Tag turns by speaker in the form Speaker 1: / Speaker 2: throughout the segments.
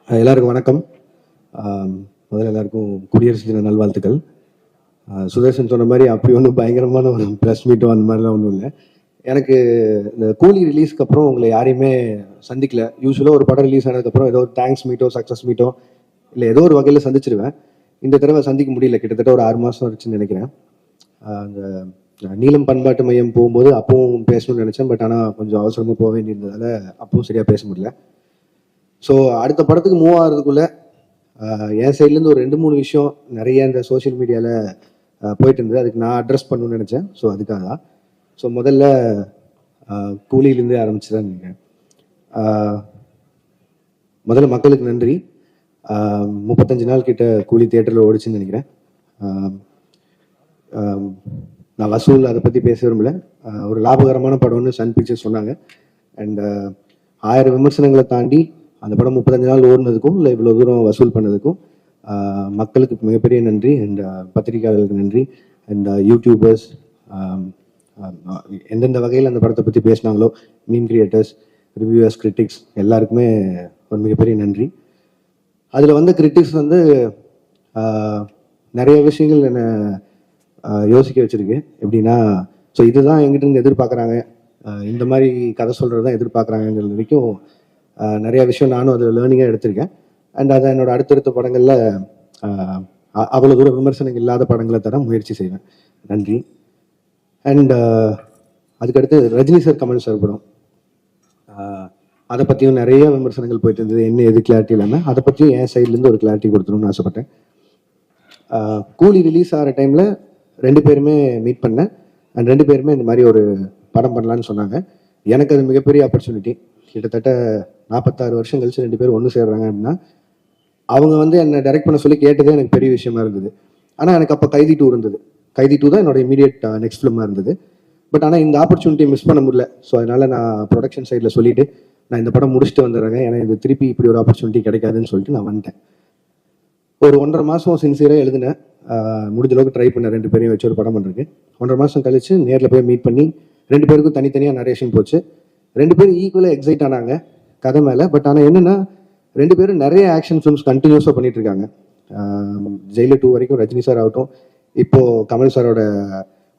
Speaker 1: எல்லாருக்கும் வணக்கம். முதல்ல எல்லாருக்கும் குடியரசு தின நல்வாழ்த்துக்கள். சுதர்ஷன் சொன்ன மாதிரி அப்படி ஒன்றும் பயங்கரமான ஒரு ப்ரெஸ் மீட்டோ அந்த மாதிரிலாம் ஒன்றும் இல்லை. எனக்கு இந்த கூலி ரிலீஸ்க்கு அப்புறம் உங்களை யாரையுமே சந்திக்கல. யூஸ்வலாக ஒரு படம் ரிலீஸ் ஆனதுக்கப்புறம் ஏதோ ஒரு தேங்க்ஸ் மீட்டோ சக்ஸஸ் மீட்டோ இல்லை ஏதோ ஒரு வகையில் சந்திச்சிருவேன். இந்த தடவை சந்திக்க முடியல. கிட்டத்தட்ட ஒரு 6 மாதம் ஆச்சுன்னு நினைக்கிறேன். அந்த நீலம் பண்பாட்டு மையம் போகும்போது அப்பவும் பேசணும்னு நினச்சேன். பட் ஆனால் கொஞ்சம் அவசரமாக போக வேண்டியிருந்ததால் அப்பவும் சரியாக பேச முடியல. ஸோ அடுத்த படத்துக்கு மூவ் ஆகிறதுக்குள்ள என் சைட்லேருந்து ஒரு 2-3 விஷயம் நிறைய இந்த சோஷியல் மீடியாவில் போயிட்டு இருந்தது. அதுக்கு நான் அட்ரஸ் பண்ணணும்னு நினச்சேன். ஸோ அதுக்காக தான். ஸோ முதல்ல கூலியிலேருந்தே ஆரம்பிச்சுதான் நினைக்கிறேன். முதல்ல மக்களுக்கு நன்றி. 35 நாள் கிட்ட கூலி தியேட்டரில் ஓடிச்சுன்னு நினைக்கிறேன். நான் வசூல் அதை பற்றி பேச விரும்பல. ஒரு லாபகரமான படம்னு சன் பிக்சர்ஸ் சொன்னாங்க. அண்ட் 1000 விமர்சனங்களை தாண்டி அந்த படம் 35 நாள் ஓடுனதுக்கும் இல்லை இவ்வளோ தூரம் வசூல் பண்ணதுக்கும் மக்களுக்கு மிகப்பெரிய நன்றி. அண்ட் பத்திரிகையாளர்களுக்கு நன்றி. அண்ட் யூடியூபர்ஸ் எந்தெந்த வகையில் அந்த படத்தை பற்றி பேசினாங்களோ, மீம் கிரியேட்டர்ஸ், ரிவ்யூவர்ஸ், கிரிட்டிக்ஸ் எல்லாருக்குமே ஒரு மிகப்பெரிய நன்றி. அதில் வந்து கிரிட்டிக்ஸ் வந்து நிறைய விஷயங்கள் என்னை யோசிக்க வச்சுருக்கு. எப்படின்னா, ஸோ இதுதான் எங்கிட்ட இருந்து எதிர்பார்க்குறாங்க, இந்த மாதிரி கதை சொல்கிறது தான் எதிர்பார்க்குறாங்கிறது வரைக்கும் நிறைய விஷயம் நானும் அதில் லேர்னிங்காக எடுத்திருக்கேன். அண்ட் அதை என்னோட அடுத்தடுத்த படங்களில் அவ்வளோ தூரம் விமர்சனங்கள் இல்லாத படங்களை தர முயற்சி செய்வேன். நன்றி. அண்ட் அதுக்கடுத்து ரஜினி சார், கமல் சார் படம், அதை பற்றியும் நிறைய விமர்சனங்கள் போயிட்டு இருந்தது. என்ன எது கிளாரிட்டி இல்லாமல் அதை பற்றியும் என் சைட்லேருந்து ஒரு கிளாரிட்டி கொடுத்துணும்னு ஆசைப்பட்டேன். கூலி ரிலீஸ் ஆகிற டைமில் 2 பேருமே மீட் பண்ணேன். அண்ட் 2 பேருமே இந்த மாதிரி ஒரு படம் பண்ணலான்னு சொன்னாங்க. எனக்கு அது மிகப்பெரிய ஆப்பர்ச்சுனிட்டி. கிட்டத்தட்ட 46 வருஷம் கழிச்சு 2 பேரும் ஒன்று சேர்றாங்க அப்படின்னா, அவங்க வந்து என்னை டைரக்ட் பண்ண சொல்லி கேட்டதே எனக்கு பெரிய விஷயமா இருந்தது. ஆனால் எனக்கு அப்போ கைதி 2 இருந்தது. கைதி 2 தான் என்னோட இமீடியட் நெக்ஸ்ட் ஃபிலிமாக இருந்தது. பட் ஆனால் இந்த ஆப்பர்ச்சுனிட்டியை மிஸ் பண்ண முடியல. ஸோ அதனால் நான் ப்ரொடக்ஷன் சைடில் சொல்லிவிட்டு நான் இந்த படம் முடிச்சுட்டு வந்துடுறேங்க, ஏன்னா இது திருப்பி இப்படி ஒரு ஆப்பர்ச்சுனிட்டி கிடைக்காதுன்னு சொல்லிட்டு நான் வந்துட்டேன். ஒரு 1.5 மாதம் சின்சியராக எழுதினேன். முடிஞ்ச அளவுக்கு ட்ரை பண்ணேன் 2 பேரையும் வச்சு ஒரு படம் பண்ணுறதுக்கு. 1.5 மாதம் கழிச்சு நேரில் போய் மீட் பண்ணி 2 பேருக்கும் தனித்தனியாக நரேஷன் போச்சு. 2 பேரும் ஈக்குவலாக எக்ஸைட் ஆனாங்க கதை மேலே. பட் ஆனால் என்னென்னா, 2 பேரும் நிறைய ஆக்ஷன் ஃபிலிம்ஸ் கண்டினியூஸாக பண்ணிட்டு இருக்காங்க. ஜெயிலர் 2 வரைக்கும் ரஜினி சார் ஆகட்டும், இப்போது கமல் சாரோட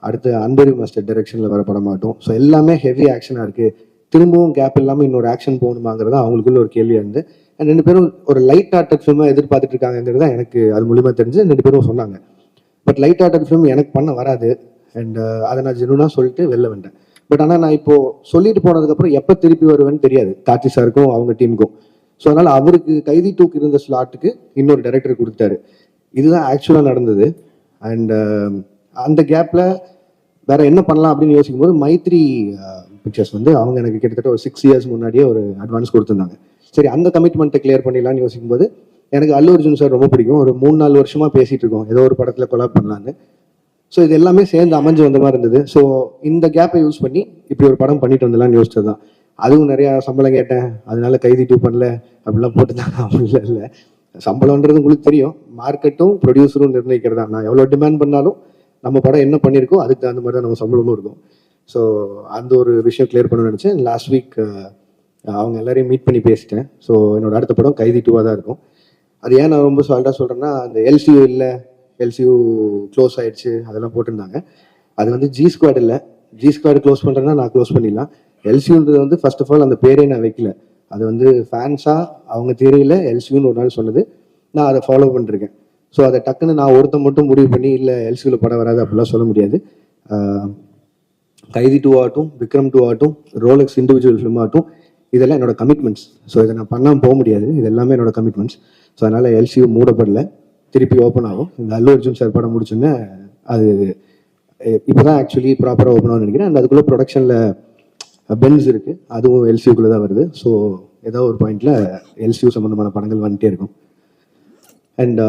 Speaker 1: அடுத்து அன்பரி மாஸ்டர் டைரக்ஷனில் வர படமாகட்டும். ஸோ எல்லாமே ஹெவி ஆக்ஷனாக இருக்குது. திரும்பவும் கேப் இல்லாமல் இன்னொரு ஆக்ஷன் போகணுமாங்கிறதா அவங்களுக்குள்ள ஒரு கேள்வியாக இருந்து, அண்ட் 2 பேரும் ஒரு லைட் ஆர்டட் ஃபிலிமாக எதிர்பார்த்துட்டு இருக்காங்கிறதா எனக்கு அது மூலிமா தெரிஞ்சு 2 பேரும் சொன்னாங்க. பட் லைட் ஆர்டட் ஃபிலிம் எனக்கு பண்ண வராது. அண்ட் அதை நான் ஜெனுவனாக சொல்லிட்டு வெளில வந்தேன். பட் ஆனால் நான் இப்போது சொல்லிட்டு போனதுக்கப்புறம் எப்போ திருப்பி வருவேன்னு தெரியாது கார்த்தி சாருக்கும் அவங்க டீமுக்கும். ஸோ அதனால் அவருக்கு கைதி 2 இருந்த ஸ்லாட்டுக்கு இன்னொரு டைரக்டர் கொடுத்தாரு. இதுதான் ஆக்சுவலாக நடந்தது. அண்ட் அந்த கேப்பில் வேற என்ன பண்ணலாம் அப்படின்னு யோசிக்கும் போது மைத்ரி பிக்சர்ஸ் வந்து அவங்க எனக்கு கிட்டத்தட்ட ஒரு 6 இயர்ஸ் முன்னாடியே ஒரு அட்வான்ஸ் கொடுத்துருந்தாங்க. சரி, அந்த கமிட்மெண்ட்டை கிளியர் பண்ணிடலான்னு யோசிக்கும் போது எனக்கு அல்லு அர்ஜுன் சார் ரொம்ப பிடிக்கும். ஒரு 3-4 வருஷமாக பேசிகிட்டு இருக்கோம் ஏதோ ஒரு படத்தில் கொலாப் பண்ணலான்னு. ஸோ இது எல்லாமே சேர்ந்து அமைஞ்சு வந்த மாதிரி இருந்தது. ஸோ இந்த கேப்பை யூஸ் பண்ணி இப்படி ஒரு படம் பண்ணிட்டு வந்துடலான்னு யோசிச்சது தான். அதுவும் நிறையா சம்பளம் கேட்டேன், அதனால கைதி 2 பண்ணல அப்படிலாம் போட்டுதான். அப்படிலாம் இல்லை. சம்பளம்ன்றது உங்களுக்கு தெரியும், மார்க்கெட்டும் ப்ரொடியூசரும் நிர்ணயிக்கிறதா. நான் எவ்வளோ டிமாண்ட் பண்ணாலும் நம்ம படம் என்ன பண்ணியிருக்கோம் அதுக்கு தகுந்த மாதிரி தான் நம்ம சம்பளமும் இருக்கும். ஸோ அந்த ஒரு விஷயம் கிளியர் பண்ணணும்னு நினச்சேன். லாஸ்ட் வீக் அவங்க எல்லாரையும் மீட் பண்ணி பேசிட்டேன். ஸோ என்னோட அடுத்த படம் கைதி 2 தான் இருக்கும். அது ஏன் நான் ரொம்ப சால்ட்டாக சொல்கிறேன்னா, அந்த எல்சியூ இல்லை, எல்சியூ க்ளோஸ் ஆயிடுச்சு அதெல்லாம் போட்டிருந்தாங்க. அது வந்து ஜி ஸ்குவாட் இல்லை. ஜி ஸ்குவாட் க்ளோஸ் பண்ணுறேன்னா நான் க்ளோஸ் பண்ணிடலாம். எல்சியூன்றது வந்து ஃபர்ஸ்ட் ஆஃப் ஆல் அந்த பேரே நான் வைக்கல. அது வந்து ஃபேன்ஸாக அவங்க தியரியில் எல்சியூன்னு ஒரு நாள் சொன்னது, நான் அதை ஃபாலோ பண்ணிருக்கேன். ஸோ அதை டக்குன்னு நான் ஒருத்தன் மட்டும் முடிவு பண்ணி இல்லை எல்சியூவில் படம் வராது அப்படிலாம் சொல்ல முடியாது. கைதி 2 ஆகட்டும், விக்ரம் 2 ஆகட்டும், ரோலெக்ஸ் இண்டிவிஜுவல் ஃபிலிம் ஆகட்டும், இதெல்லாம் என்னோட கமிட்மெண்ட்ஸ். ஸோ இதை நான் பண்ணாமல் போக முடியாது. இது எல்லாமே என்னோட கமிட்மெண்ட்ஸ். ஸோ அதனால் எல்சியூ மூடப்படல, திருப்பி ஓப்பன் ஆகும். இந்த அல்லு அர்ஜுன் சார் படம் முடிச்சுன்னு அது இப்போ தான் ஆக்சுவலி ப்ராப்பராக ஓப்பன் ஆகும்னு நினைக்கிறேன். அண்ட் அதுக்குள்ளே ப்ரொடக்ஷனில் பென்ஸ் இருக்குது, அதுவும் எல்சியூக்குள்ளே தான் வருது. ஸோ ஏதோ ஒரு பாயிண்டில் எல்சியூ சம்மந்தமான படங்கள் வந்துட்டே இருக்கும். அண்ட்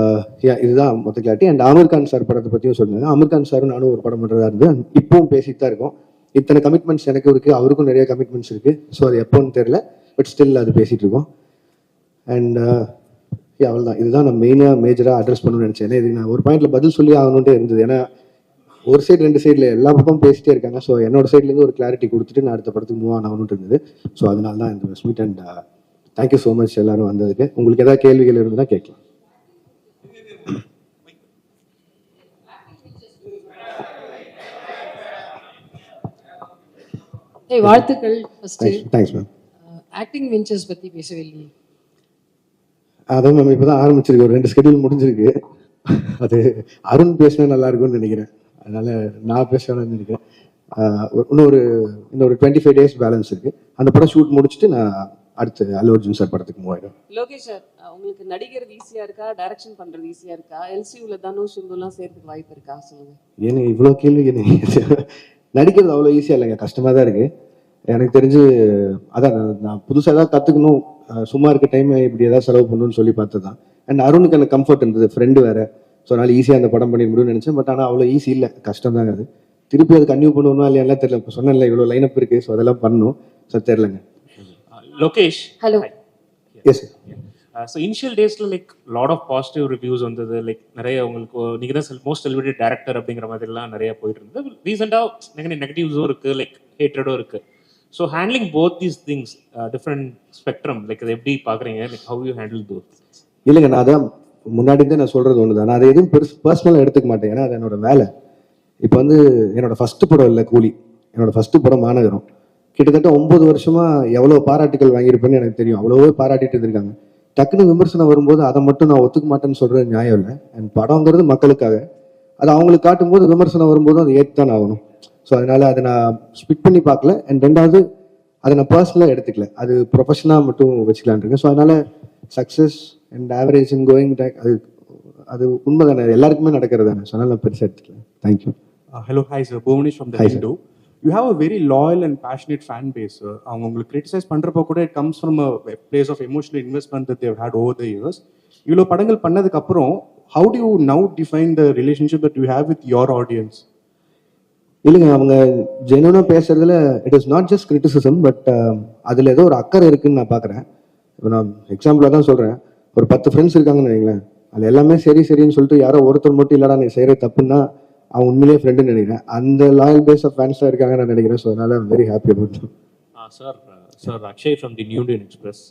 Speaker 1: இதுதான் மொத்த clarity. And Aamir Khan sir படத்தை பற்றியும் சொன்னாங்க. ஆமீர் கான் சாரும் நானும் ஒரு படம் பண்ணுறதா இருந்து இப்பவும் பேசிட்டு தான் இருக்கோம். இத்தனை கமிட்மெண்ட்ஸ் எனக்கு இருக்குது, அவருக்கும் நிறைய கமிட்மெண்ட்ஸ் இருக்குது. ஸோ அது எப்போன்னு தெரியல, பட் ஸ்டில் அது பேசிகிட்டு இருக்கோம். அண்ட் அவ்வளோதான். இதுதான் நான் மேஜராக அட்ரஸ் பண்ணணும்னு நினச்சேன். ஏன்னா இது நான் ஒரு பாயிண்ட்ல பதில் சொல்லி ஆகணுன்ட்டே இருந்தது. ஏன்னா ஒரு சைடு 2 சைடில் எல்லா பக்கமும் பேசிட்டே இருக்காங்க. ஸோ என்னோட சைட்லேருந்து ஒரு கிளாரிட்டி கொடுத்துட்டு நான் அடுத்த படத்துக்கு மூவ் ஆகணும்னு இருந்தது. ஸோ அதனால தான் இந்த Smeed. And thank you so much எல்லாரும் வந்ததுக்கு. உங்களுக்கு ஏதாவது கேள்விகள் இருந்தால் கேட்கலாம்.
Speaker 2: வாழ்த்துக்கள்.
Speaker 1: Thanks ma'am.
Speaker 2: ஆக்டிங் வெஞ்சர்ஸ் பத்தி பேசவே இல்லையே.
Speaker 1: அதான் மேம் இப்போதான் ஆரம்பிச்சிருக்கு, ஒரு 2 ஸ்கெடியூல் முடிஞ்சிருக்கு. அது அருண் பேசினா நல்லா இருக்கும்னு நினைக்கிறேன், அதனால நான் பேசணும்னு நினைக்கிறேன். இன்னொரு 25 டேஸ் பேலன்ஸ் இருக்கு. அந்த படம் ஷூட் முடிச்சுட்டு நான் அடுத்து அல்லு அர்ஜுன் சார் படத்துக்கு மூவ் ஆயிடும்.
Speaker 2: லோகேஷ் சார், உங்களுக்கு நடிக்கிறது ஈஸியா இருக்கா, டைரக்ஷன் பண்றது ஈஸியா இருக்கா? எல்சியூல தனுஷ் சிந்துலாம் சேர்த்துக்கு வாய்ப்பு இருக்கா சொல்லுங்க.
Speaker 1: ஏன்னா இவ்வளோ கேள்வி நடிக்கிறது அவ்வளோ ஈஸியாக இல்லைங்க, கஷ்டமாக தான் இருக்கு எனக்கு தெரிஞ்சு. அதான் நான் புதுசாக ஏதாவது கற்றுக்கணும், சும்மா இருக்க டைம் இப்படி ஏதாவது செலவு பண்ணணும்னு சொல்லி பார்த்து தான். அண்ட் அருணுக்கு எனக்கு கம்ஃபர்ட் இருந்தது, ஃப்ரெண்டு வேற. ஸோ அதனால ஈஸியாக அந்த படம் பண்ணி முடியும்னு நினச்சேன். பட் ஆனால் அவ்வளோ ஈஸி இல்லை, கஷ்டம் தாங்க அது. திருப்பி அது கன்டினியூ பண்ணுவோம்னா இல்லையா தெரியல. இப்போ சொன்னேன்ல இவ்வளோ லைனப் இருக்கு, ஸோ அதெல்லாம் பண்ணணும். ஸோ தெரியலங்க.
Speaker 3: Lokesh.
Speaker 2: Hello.
Speaker 1: Yes sir.
Speaker 3: So initial days like lot of positive reviews வந்தது, லைக் நிறைய உங்களுக்கு நீங்க தான் மோஸ்ட் செலிபிரேட்டட் டைரக்டர் அப்படிங்கிற மாதிரிலாம் நிறைய போயிட்டு இருந்தது. ரீசெண்டாக நெகட்டிவ்ஸும் இருக்கு, லைக் ஹேட்ரடும் இருக்கு. So handling both these things different spectrum, like அதை எப்படி பார்க்குறீங்க, like how you handle those?
Speaker 1: இல்லைங்க, நான் அதான் முன்னாடி தான் நான் சொல்றது ஒன்று தான். நான் அதை எதுவும் பர்சனலாக எடுத்துக்க மாட்டேன், ஏன்னா அது என்னோட வேலை. இப்போ வந்து என்னோட ஃபர்ஸ்ட் படம் இல்லை கூலி, என்னோட ஃபர்ஸ்ட் படம் மாநகரம். கிட்டத்தட்ட 9 வருஷமா எவ்வளோ பாராட்டுகள் வாங்கியிருப்பேன்னு எனக்கு தெரியும். அவ்வளோவே பாராட்டிட்டு இருந்திருக்காங்க. டக்குன்னு விமர்சனம் வரும்போது அதை மட்டும் நான் ஒத்துக்க மாட்டேன்னு சொல்றது நியாயம் இல்லை. அண்ட் படங்கிறது மக்களுக்காக, அது அவங்களுக்கு காட்டும்போது விமர்சனம் வரும்போதும் அதை ஏற்றுத்தான் ஆகணும். ஸோ அதனால அதை நான் ஸ்பிக் பண்ணி பார்க்கல. அண்ட் ரெண்டாவது அதை நான் பர்சனலாக எடுத்துக்கல, அது ப்ரொஃபஷனாக மட்டும் வச்சுக்கலான் இருக்கேன். ஸோ அதனால success and average in going அது உண்மை தானே, எல்லாருக்குமே நடக்கிறது தானே. ஸோ அதனால நான் பெருசாக எடுத்துக்கல. Thank you.
Speaker 4: Hello, hi sir. Bhuvanish from the Hindu. You have a very loyal and passionate fan base, sir. அவங்க உங்களுக்கு கிரிட்டிசைஸ் பண்றப்போ கூட it comes from a place of emotional investment that they've had over the years. இவ்வளோ படங்கள் பண்ணதுக்கு அப்புறம் how do you now define the relationship that you have with your audience?
Speaker 1: இல்லைங்க, அவங்க ஜெனுவனா பேசுறதுல it is not just criticism, but அதுல ஏதோ ஒரு அக்கறை இருக்குன்னு நான் பாக்குறேன். இப்போ நான் எக்ஸாம்பிளா தான் சொல்றேன், ஒரு 10 ஃப்ரெண்ட்ஸ் இருக்காங்கன்னு வைங்களேன், அது எல்லாமே சரி சரின்னு சொல்லிட்டு யாரோ ஒருத்தர் மட்டும் இல்லடா நீ செய்யற தப்புன்னா அவன் உண்மையிலேயே ஃப்ரெண்டுன்னு நினைக்கிறேன். அந்த லாயல் பேஸ் ஆஃப் ஃபேன்ஸாக இருக்காங்க நான் நினைக்கிறேன். ஸோ அதனால I'm very happy about that.
Speaker 5: Sir Akshay from the new Indian express.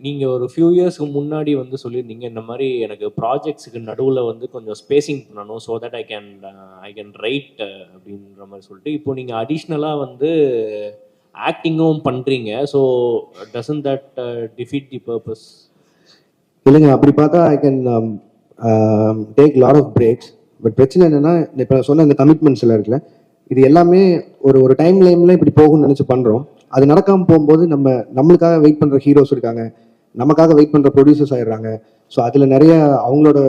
Speaker 5: நீங்கள் ஒரு ஃபியூ இயர்ஸ்க்கு முன்னாடி வந்து சொல்லியிருந்தீங்க, இந்த மாதிரி எனக்கு ப்ராஜெக்ட்ஸுக்கு நடுவில் வந்து கொஞ்சம் ஸ்பேசிங் பண்ணணும், so that I can write அப்படின்ற மாதிரி சொல்லிட்டு. இப்போ நீங்கள் அடிஷ்னலாக வந்து ஆக்டிங்கும் பண்ணுறீங்க. So doesn't that defeat the purpose?
Speaker 1: இல்லைங்க, அப்படி பார்த்தா I can take lot of breaks. But பிரச்சனை என்னன்னா, இப்போ சொன்ன இந்த கமிட்மெண்ட்ஸ் எல்லாம் இருக்குல்ல, இது எல்லாமே ஒரு டைம் லைன்ல இப்படி போகும்னு நினைச்சு பண்றோம். அது நடக்காம போகும்போது நம்மளுக்காக வெயிட் பண்ற ஹீரோஸ் இருக்காங்க, நமக்காக வெயிட் பண்ற ப்ரொடியூசர்ஸ் ஆயிடுறாங்க. ஸோ அதுல நிறைய அவங்களோட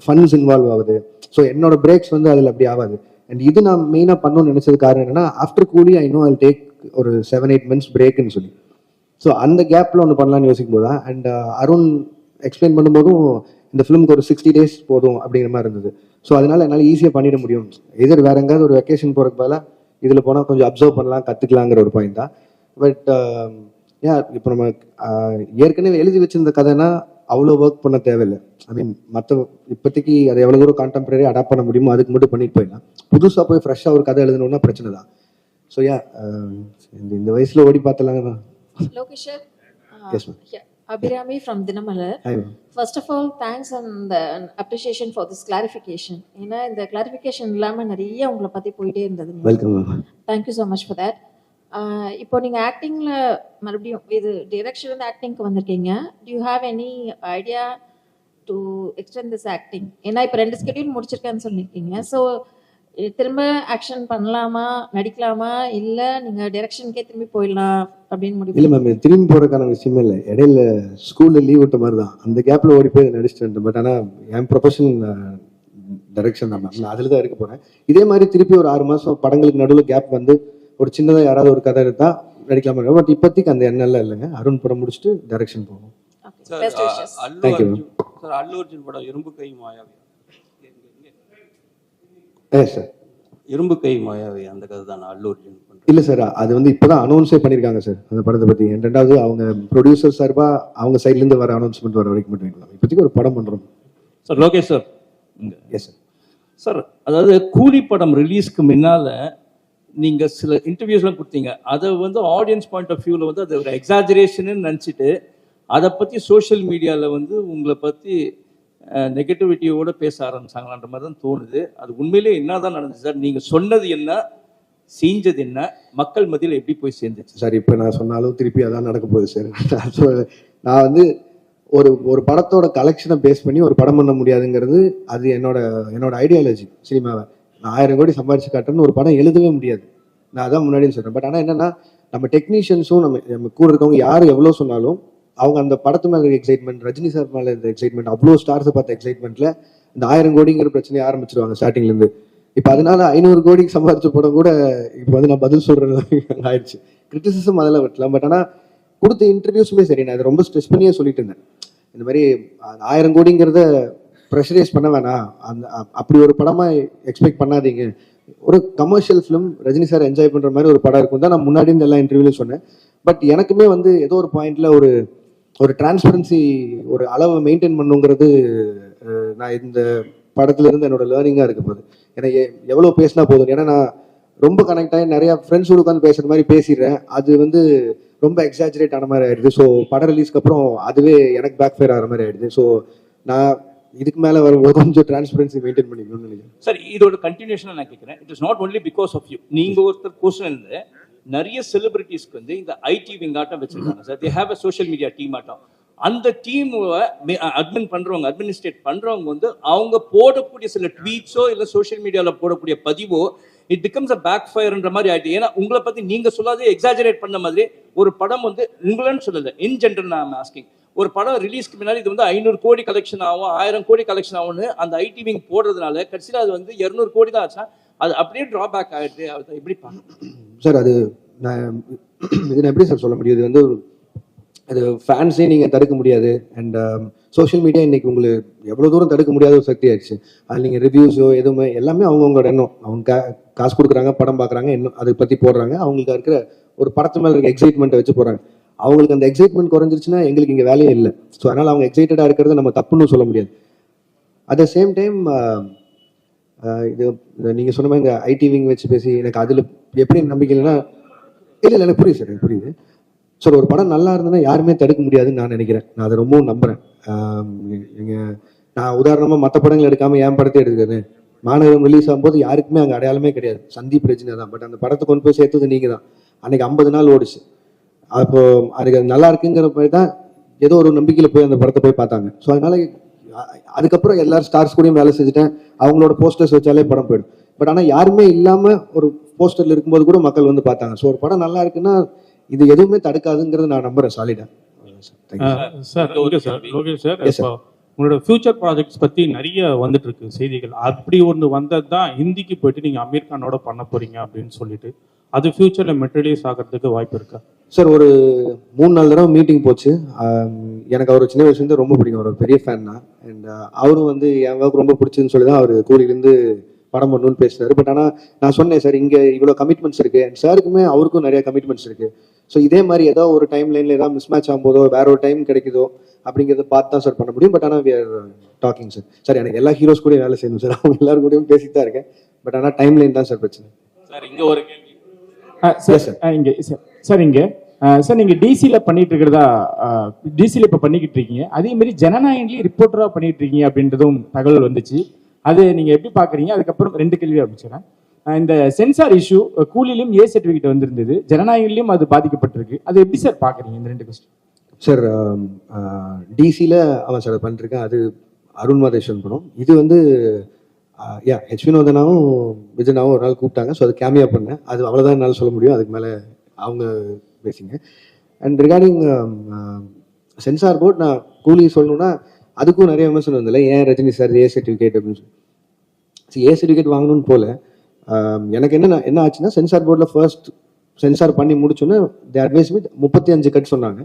Speaker 1: ஃபண்ட்ஸ் இன்வால்வ் ஆகுது. ஸோ என்னோட பிரேக்ஸ் வந்து அதுல அப்படி ஆகாது. அண்ட் இது நான் மெயினா பண்ணணும்னு நினைச்சது காரணம் என்னன்னா, ஆஃப்டர் கூலி ஐ நோ ஐ டேக் ஒரு 7-8 months பிரேக்னு சொல்லி. ஸோ அந்த கேப்ல ஒன்று பண்ணலாம்னு யோசிக்கும் போதா, அண்ட் அருண் எக்ஸ்பிளைன் பண்ணும்போதும் இந்த ஃபிலிமுக்கு ஒரு 60 days போதும் அப்படிங்கிற மாதிரி இருந்தது. ஸோ அதனால என்னால் ஈஸியாக பண்ணிட முடியும். எதிர் வேற எங்காவது ஒரு வெக்கேஷன் போகிறதுக்கு பதிலாக இதில் போனால் கொஞ்சம் அப்சர்வ் பண்ணலாம், கற்றுக்கலாங்கிற ஒரு பாயிண்ட் தான். பட் இப்போ நம்ம ஏற்கனவே எழுதி வச்சிருந்த கதைனா அவ்வளோ ஒர்க் பண்ண தேவையில்லை. ஐ மீன் மற்ற இப்போதைக்கு அதை எவ்வளோ தூரம் கான்டெம்பரரி அடாப்ட் பண்ண முடியுமோ அதுக்கு மட்டும் பண்ணிட்டு போயிடலாம். புதுசாக போய் ஃப்ரெஷ்ஷாக ஒரு கதை எழுதணும்னா பிரச்சனை தான். ஸோ இந்த வயசில் ஓடி பார்த்தலாங்க தான்.
Speaker 6: Lokesh,
Speaker 1: Yes, ma'am.
Speaker 6: Abhirami from Dinamalar.
Speaker 1: Hi, ma'am.
Speaker 6: First of all, thanks and appreciation for this clarification. ஏன்னா இந்த கிளாரிஃபிகேஷன் இல்லாமல் நிறைய உங்களை பற்றி போயிட்டே இருந்தது.
Speaker 1: Welcome ma'am.
Speaker 6: Thank you so much for that. இப்போ நீங்கள் ஆக்டிங்கில் மறுபடியும் இது டிரெக்ஷன் ஆக்டிங்க்கு வந்திருக்கீங்க. To you have any idea to extend this acting? ஏன்னா இப்போ 2 ஸ்கெடியூல் முடிச்சிருக்கேன்னு சொல்லியிருக்கீங்க. ஸோ திரும்ப ஆக்ஷன் பண்ணலாமா, நடிக்கலாமா, இல்லை நீங்கள் டிரெக்ஷனுக்கே திரும்பி போயிடலாம் அப்படின்னு முடிவு?
Speaker 1: இல்லை மேம், திரும்பி போகிறதுக்கான விஷயமே இல்லை. இடையில ஸ்கூலில் லீவ் விட்ட மாதிரி தான், அந்த கேப்பில் ஓடி போய் நடிச்சுட்டு. பட் ஆனால் என் ப்ரொஃபஷன் டைரக்ஷன் தான் மேம், நான் அதில் தான் இருக்க போகிறேன். இதே மாதிரி திருப்பி ஒரு 6 மாதம் படங்களுக்கு நடுவில் கேப் வந்து ஒரு சின்னதாக யாராவது ஒரு கதை எடுத்தால் நடிக்கலாமா. பட் இப்போதைக்கு அந்த எண்ணெல்லாம் இல்லைங்க. அருண் படம் முடிச்சுட்டு டைரக்ஷன் போகும். Thank you ma'am.
Speaker 7: சார், அல்லு அர்ஜுன் படம் இரும்பு கை மாயாவி.
Speaker 1: சார்,
Speaker 7: இரும்பு கை மாயாவி அந்த கதை தான் அல்லு அர்ஜுன் பண்றேன்.
Speaker 1: இல்லை சார், அது வந்து இப்போதான் அனௌன்ஸே பண்ணியிருக்காங்க சார் அந்த படத்தை பற்றி. ரெண்டாவது அவங்க ப்ரொடியூசர் சார்பாக அவங்க சைட்லேருந்து வர அனௌன்ஸ்மெண்ட் வர வரைக்கும் மட்டும் வைக்கலாம். இப்போதைக்கு ஒரு படம் பண்ணுறோம்.
Speaker 8: Sir Lokesh sir.
Speaker 1: Yes sir.
Speaker 8: Sir, அதாவது கூலி படம் ரிலீஸ்க்கு முன்னால் நீங்கள் சில இன்டர்வியூஸ்லாம் கொடுத்தீங்க, அதை வந்து ஆடியன்ஸ் பாயிண்ட் ஆஃப் வியூவில் வந்து அது ஒரு எக்ஸாஜரேஷன்னு நினச்சிட்டு அதை பற்றி சோஷியல் மீடியாவில் வந்து உங்களை பற்றி நெகட்டிவிட்டியோட பேச ஆரம்பிச்சாங்களான்ற மாதிரி தான் தோணுது. அது உண்மையிலே என்ன தான் நடந்துச்சு சார்? நீங்கள் சொன்னது என்ன, செஞ்சது என்ன, மக்கள் மத்தியில் எப்படி போய் சேர்ந்துச்சு
Speaker 1: சார்? இப்போ நான் சொன்னாலும் திருப்பி அதான் நடக்க போகுது சார். நான் வந்து ஒரு படத்தோட கலெக்ஷனை பேஸ் பண்ணி ஒரு படம் பண்ண முடியாதுங்கிறது அது என்னோட ஐடியாலஜி. சினிமாவை நான் 1000 கோடி சம்பாரிச்சு காட்டுறேன்னு ஒரு படம் எழுதவே முடியாது. நான் அதான் முன்னாடியும் சொல்கிறேன். பட் ஆனால் என்னன்னா, நம்ம டெக்னீஷியன்ஸும் நம்ம கூட இருக்கவங்க யார் எவ்வளோ சொன்னாலும் அவங்க அந்த படத்து மேலே இருக்க எக்ஸைட்மெண்ட், ரஜினி சார் மேலே இருந்த எக்ஸைட்மெண்ட், அவ்வளோ ஸ்டார்ஸை பார்த்த எக்ஸைட்மெண்ட்டில் இந்த 1000 கோடிங்கிற பிரச்சனையை ஆரம்பிச்சிருவாங்க ஸ்டார்டிங்லேருந்து. இப்போ அதனால 500 கோடிக்கு சம்பாரிச்ச படம் கூட இப்போ வந்து நான் பதில் சொல்கிறது ஆயிடுச்சு. கிரிட்டிசிசம் அதெல்லாம் வெட்டலாம். பட் ஆனால் கொடுத்த இன்டர்வியூஸுமே சரி, நான் அதை ரொம்ப ஸ்ட்ரெஸ் பண்ணியே சொல்லிட்டு இருந்தேன். இந்த மாதிரி 1000 கோடிங்கிறத ப்ரெஷரைஸ் பண்ண வேணாம், அப்படி ஒரு படமாக எக்ஸ்பெக்ட் பண்ணாதீங்க. ஒரு commercial film Rajini sir enjoy பண்ணுற மாதிரி ஒரு படம் இருக்கும் தான் நான் முன்னாடி இந்த எல்லா இன்டர்வியூலையும் சொன்னேன். பட் எனக்குமே வந்து ஏதோ ஒரு பாயிண்ட்ல ஒரு டிரான்ஸ்பரன்சி, ஒரு அளவை மெயின்டைன் பண்ணுங்கிறது நான் இந்த படத்துல இருந்து என்னோட லேர்னிங்காக இருக்க போகுது. ஏன்னா எவ்வளோ பேசினா போதும். ஏன்னா நான் ரொம்ப கனெக்ட் ஆகி நிறைய ஃப்ரெண்ட்ஸோடு உட்காந்து பேசுகிற மாதிரி பேசிடுறேன். அது வந்து ரொம்ப எக்ஸாஜரேட் ஆன மாதிரி ஆயிடுது. ஸோ படம் ரிலீஸ்க்கு அப்புறம் அதுவே எனக்கு பேக் ஃபயர் ஆகிற மாதிரி ஆயிடுது. ஸோ நான் இதுக்கு மேலே வரும்போது கொஞ்சம் டிரான்ஸ்பரன்சி மெயின்டைன் பண்ணிக்கணும்னு நினைக்கிறேன்.
Speaker 8: சார், இதோட கண்டினியூஷனாக நான் கேட்குறேன். It is not only because of you. நீங்கள் ஒருத்தர் கொஸ்டின் இருந்து நிறைய செலிபிரிட்டிஸ்க்கு வந்து இந்த ஐடி விங் ஆட்டம் வச்சிருக்காங்க sir. They have a social media team ஆட்டம். அந்த டீமுவை அட்மினிஸ்ட்ரேட் பண்ணுறவங்க வந்து அவங்க போடக்கூடிய சில ட்வீட்ஸோ இல்லை சோஷியல் மீடியாவில் போடக்கூடிய பதிவோ இட் பிகம்ஸ் அ பேக் ஃபயர்ன்ற மாதிரி ஆயிடுது. ஏன்னா உங்களை பற்றி நீங்கள் சொல்லாதே எக்ஸாஜரேட் பண்ண மாதிரி ஒரு படம் வந்து உங்களன்னு சொல்லலை, இன் ஜென்ரல் நான் ஆஸ்கிங். ஒரு படம் ரிலீஸ்க்கு முன்னாடி இது வந்து 500 கோடி கலெக்ஷன் ஆகும், 1000 கோடி கலெக்ஷன் ஆகும்னு அந்த ஐடி விங் போடுறதுனால கடைசியில் அது வந்து 200 கோடி தான் ஆச்சா, அது அப்படியே ட்ராபேக் ஆகிடுது. அது எப்படி பார்க்கணும்
Speaker 1: சார்? அது நான் எப்படி சார் சொல்ல முடியும்? இது வந்து அது ஃபேன்ஸே நீங்கள் தடுக்க முடியாது. அண்ட் சோஷியல் மீடியா இன்னைக்கு உங்களுக்கு எவ்வளோ தூரம் தடுக்க முடியாத ஒரு சக்தி ஆயிடுச்சு. அது நீங்கள் ரிவ்யூஸோ எதுவுமே எல்லாமே அவங்கவுங்களோட எண்ணம். அவங்க காசு கொடுக்குறாங்க, படம் பார்க்குறாங்க, இன்னும் அதை பற்றி போடுறாங்க. அவங்களுக்கு இருக்கிற ஒரு படத்து மேலே இருக்க எக்ஸைட்மெண்ட்டை வச்சு போகிறாங்க. அவங்களுக்கு அந்த எக்ஸைட்மெண்ட் குறைஞ்சிருச்சுன்னா எங்களுக்கு இங்கே வேலையே இல்லை. ஸோ அதனால் அவங்க எக்ஸைட்டடாக இருக்கிறத நம்ம தப்புன்னு சொல்ல முடியாது. அட் த சேம் டைம் இது நீங்கள் சொன்ன மாதிரி இந்த ஐடி விங் வச்சு பேசி எனக்கு அதில் எப்படி நம்பிக்கை இல்லைன்னா, இல்லை எனக்கு புரியுது சார், எனக்கு புரியுது சார். ஒரு படம் நல்லா இருந்ததுன்னா யாருமே தடுக்க முடியாதுன்னு நான் நினைக்கிறேன். நான் அதை ரொம்பவும் நம்புகிறேன். நான் உதாரணமாக மற்ற படங்கள் எடுக்காமல் என் படத்தை எடுத்துக்கிறேன். மாநகரம் ரிலீஸ் ஆகும்போது யாருக்குமே அங்கே அடையாளமே கிடையாது, சந்தீப் ரஜினி தான். பட் அந்த படத்தை கொண்டு போய் சேர்த்தது நீங்கள் தான். அன்றைக்கி 50 நாள் ஓடிச்சு. அப்போ அதுக்கு நல்லா இருக்குங்கிற மாதிரி தான் ஏதோ ஒரு நம்பிக்கையில் போய் அந்த படத்தை போய் பார்த்தாங்க. ஸோ அதனால அதுக்கப்புறம் எல்லாரும் ஸ்டார்ஸ் கூடயும் வேலை செஞ்சுட்டேன். அவங்களோட போஸ்டர்ஸ் வச்சாலே படம் போயிடும். பட் ஆனால் யாருமே இல்லாமல் ஒரு போஸ்டரில் இருக்கும்போது கூட மக்கள் வந்து பார்த்தாங்க. ஸோ ஒரு படம் நல்லா இருக்குன்னா இது எதுவுமே தடுக்காதுங்கிறது நான் நம்புறேன் சாலிடா.
Speaker 9: சார் லோகேஷ் சார், இப்போ உங்களோட ஃபியூச்சர் ப்ராஜெக்ட்ஸ் பற்றி நிறைய வந்துட்டு இருக்கு செய்திகள். அப்படி ஒன்று வந்தது தான் ஹிந்திக்கு போயிட்டு நீங்கள் அமீர் கானோட பண்ண போறீங்க அப்படின்னு சொல்லிட்டு, அது ஃபியூச்சரில் மெட்டீரியலைஸ் ஆகிறதுக்கு வாய்ப்பு இருக்கா
Speaker 1: சார்? ஒரு 3-4 தடவை மீட்டிங் போச்சு. எனக்கு அவர் சின்ன வயசுலேருந்து ரொம்ப பிடிக்கும், ஒரு பெரிய ஃபேன் தான். அண்ட் அவரும் வந்து என் ஒர்க் ரொம்ப பிடிச்சதுன்னு சொல்லி தான் அவர் கூலிலேருந்து படம் பண்ணணும்னு பேசுறாரு. பட் ஆனால் நான் சொன்னேன் சார், இங்கே இவ்வளோ கமிட்மெண்ட்ஸ் இருக்குது. அண்ட் சாருக்குமே அவருக்கும் நிறைய கமிட்மெண்ட்ஸ் இருக்குது. ஸோ இதே மாதிரி ஏதோ ஒரு டைம் லைனில் ஏதாவது மிஸ் மேட்ச் ஆகும்போதோ வேற ஒரு டைம் கிடைக்குதோ அப்படிங்கிறத பார்த்து தான் சார் பண்ண முடியும். பட் ஆனால் we are talking sir. Sir எனக்கு எல்லா ஹீரோஸ் கூட வேலை செய்யணும் சார், அவங்க எல்லாரும் கூடயும் பேசிட்டு தான் இருக்கேன். பட் ஆனால் டைம் லைன் தான் சார் பிரச்சனை.
Speaker 8: சார் இங்கே ஒரு கேள்வி
Speaker 9: சார், நீங்க டிசில பண்ணிட்டு இருக்கிறதா, டிசில இப்ப பண்ணிக்கிட்டு இருக்கீங்க. அதே மாதிரி ஜனநாயகன்லயும் ரிப்போர்ட்டரா பண்ணிட்டு இருக்கீங்க அப்படின்றதும் தகவல் வந்துச்சு. அது நீங்க எப்படி பாக்குறீங்க? அதுக்கப்புறம் 2 கேள்வி ஆரம்பிச்சிடறேன். இந்த சென்சார் இஷ்யூ கூலிலையும் ஏ சர்டிபிகேட் வந்திருந்தது, ஜனநாயகன்லயும் அது பாதிக்கப்பட்டிருக்கு. அது எப்படி சார் பாக்குறீங்க இந்த 2 கொஸ்டின்?
Speaker 1: சார் டிசியில் அவன் சார் பண்ணிருக்கேன். அது அருண் மாதேஸ்வரன் படம். இது வந்து ஹெச் வினோதனாவும் விஜயனாவும் ஒரு நாள் கூப்பிட்டாங்க. ஸோ அது கேமியா பண்ணேன். அது அவ்வளோதான் என்னால் சொல்ல முடியும். அதுக்கு மேலே அவங்க பேசிங்க. அண்ட் ரிகார்டிங் சென்சார் போர்ட், நான் கூலி சொல்லணும்னா அதுக்கும் நிறைய விமர்சனம் வந்தில்ல, ஏன் ரஜினி சார் ஏ சர்டிஃபிகேட் அப்படின்னு சொல்லி. ஏ சர்டிஃபிகேட் வாங்கணும்னு போல எனக்கு என்ன ஆச்சுன்னா, சென்சார் போர்டில் ஃபர்ஸ்ட் சென்சார் பண்ணி முடிச்சோன்னே தி அட்வைஸ் வித் 35 கட் சொன்னாங்க.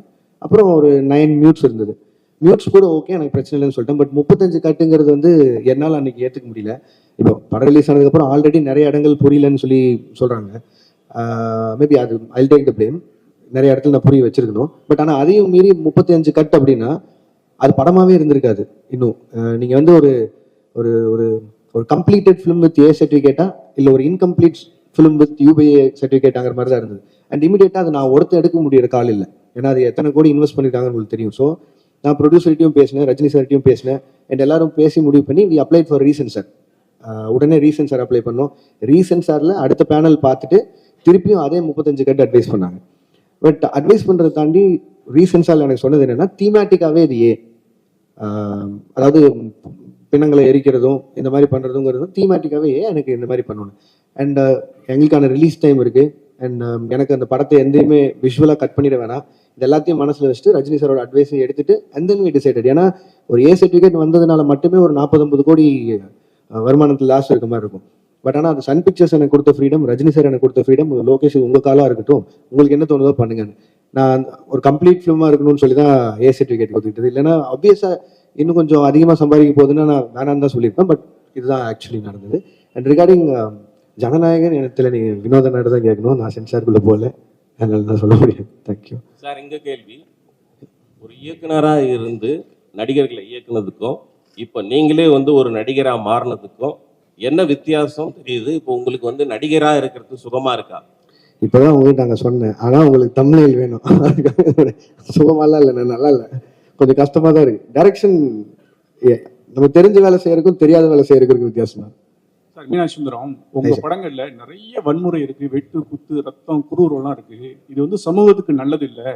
Speaker 1: அப்புறம் ஒரு 9 மியூட்ஸ் இருந்தது. மியூட்ஸ் கூட ஓகே, எனக்கு பிரச்சனை இல்லைன்னு சொல்லிட்டேன். பட் 35 கட்டுங்கிறது வந்து என்னால் அன்றைக்கி ஏற்றுக்க முடியல. இப்போ படம் ரிலீஸ் ஆனதுக்கப்புறம் ஆல்ரெடி நிறைய இடங்கள் புரியலன்னு சொல்லி சொல்கிறாங்க. மேபி அது ஐல் டேக் த பிளேம். நிறைய இடத்துல நான் புரிய வச்சிருக்கணும். பட் ஆனால் அதையும் மீறி 35 கட் அப்படின்னா அது படமாகவே இருந்திருக்காது. இன்னும் நீங்கள் வந்து ஒரு ஒரு ஒரு கம்ப்ளீட்டட் ஃபிலிம் வித் ஏ சர்டிஃபிகேட்டா இல்லை ஒரு இன்கம்ப்ளீட் ஃபிலிம் வித் யூபிஏ சர்டிஃபிகேட்டாங்கிற மாதிரி தான் இருந்தது. அண்ட் இமீடியட்டாக அது நான் ஒருத்தர் எடுக்க முடியிற கால் இல்லை, ஏன்னா அது எத்தனை கோடி இன்வெஸ்ட் பண்ணிட்டாங்கன்னு உங்களுக்கு தெரியும். ஸோ நான் ப்ரொடியூசர்கிட்டையும் பேசினேன், ரஜினி சார்கிட்டையும் பேசினேன், அண்ட் எல்லாரும் பேசி முடிவு பண்ணி வி அப்ளைட் ஃபார் ரீசென்சார். உடனே ரீசென்சார் அப்ளை பண்ணோம். ரீசென்சாரில் அடுத்த பேனல் பார்த்துட்டு திருப்பியும் அதே 35 கட்டு அட்வைஸ் பண்ணாங்க. பட் அட்வைஸ் பண்ணுறதை தாண்டி ரீசென்சாரில் எனக்கு சொன்னது என்னென்னா, தீமேட்டிக்காகவே இது அதாவது பிணங்களை எரிக்கிறதும் இந்த மாதிரி பண்ணுறதுங்கிறதும் தீமேட்டிக்காகவே எனக்கு இந்த மாதிரி பண்ணணும். அண்ட் எங்களுக்கான ரிலீஸ் டைம் இருக்குது. அண்ட் எனக்கு அந்த படத்தை எந்தையுமே விஷுவலாக கட் பண்ணிட வேணாம், இது எல்லாத்தையும் மனசில் வச்சுட்டு ரஜினி சாரோட அட்வைஸை எடுத்துட்டு அண்ட் தென் வி டிசைடட். ஏன்னா ஒரு ஏ சர்டிஃபிகேட் வந்ததுனால மட்டுமே ஒரு 40-50 கோடி வருமானத்தில் லாஸ் இருக்க மாதிரி இருக்கும். பட் ஆனால் அது சன் பிக்சர்ஸ் எனக்கு கொடுத்த ஃப்ரீடம், ரஜினி சார் எனக்கு கொடுத்த ஃப்ரீடம், லோகேஷ் உங்கள் காலாக இருக்கட்டும், உங்களுக்கு என்ன தோணுதோ பண்ணுங்கன்னு. நான் ஒரு கம்ப்ளீட் ஃபிலிமாக இருக்கணும்னு சொல்லி தான் ஏ சர்டிஃபிகேட் கொடுத்துக்கிட்டது. இல்லைன்னா ஆப்வியஸாக இன்னும் கொஞ்சம் அதிகமாக சம்பாதிக்க போகுதுன்னா நான் வேணான்னு தான் சொல்லியிருப்பேன். பட் இதுதான் ஆக்சுவலி நடந்தது. அண்ட் ரிகார்டிங் ஜனநாயகன் இடத்துல நீங்கள் வினோத நாடு தான் கேட்கணும், நான் சென்சாருக்குள்ளே போகல, அதனால தான் சொல்ல முடியும். Thank you
Speaker 10: sir. எங்கள் கேள்வி, ஒரு இயக்குனராக இருந்து நடிகர்களை இயக்குனதுக்கும் இப்போ நீங்களே வந்து ஒரு நடிகராக மாறினதுக்கும் என்ன வித்தியாசம் தெரியுது? இப்போ உங்களுக்கு வந்து நடிகராக இருக்கிறது சுகமாக இருக்கா?
Speaker 1: இப்போதான் உங்களுக்கு நாங்கள் சொன்னேன், ஆனால் உங்களுக்கு தமிழில் வேணும். சுகமாலாம் இல்லை, நல்லா இல்லை, கொஞ்சம் கஷ்டமாக தான் இருக்குது. டைரக்ஷன் நம்ம தெரிஞ்ச வேலை செய்யறதுக்கும் தெரியாத வேலை செய்யறதுக்கும் வித்தியாசம் தான்.
Speaker 11: சார், மீனாட்சி சுந்தரம், உங்க படங்கள்ல நிறைய வன்முறை இருக்கு, வெட்டு குத்து ரத்தம் குரூரெல்லாம் இருக்கு. இது வந்து சமூகத்துக்கு நல்லது இல்லை.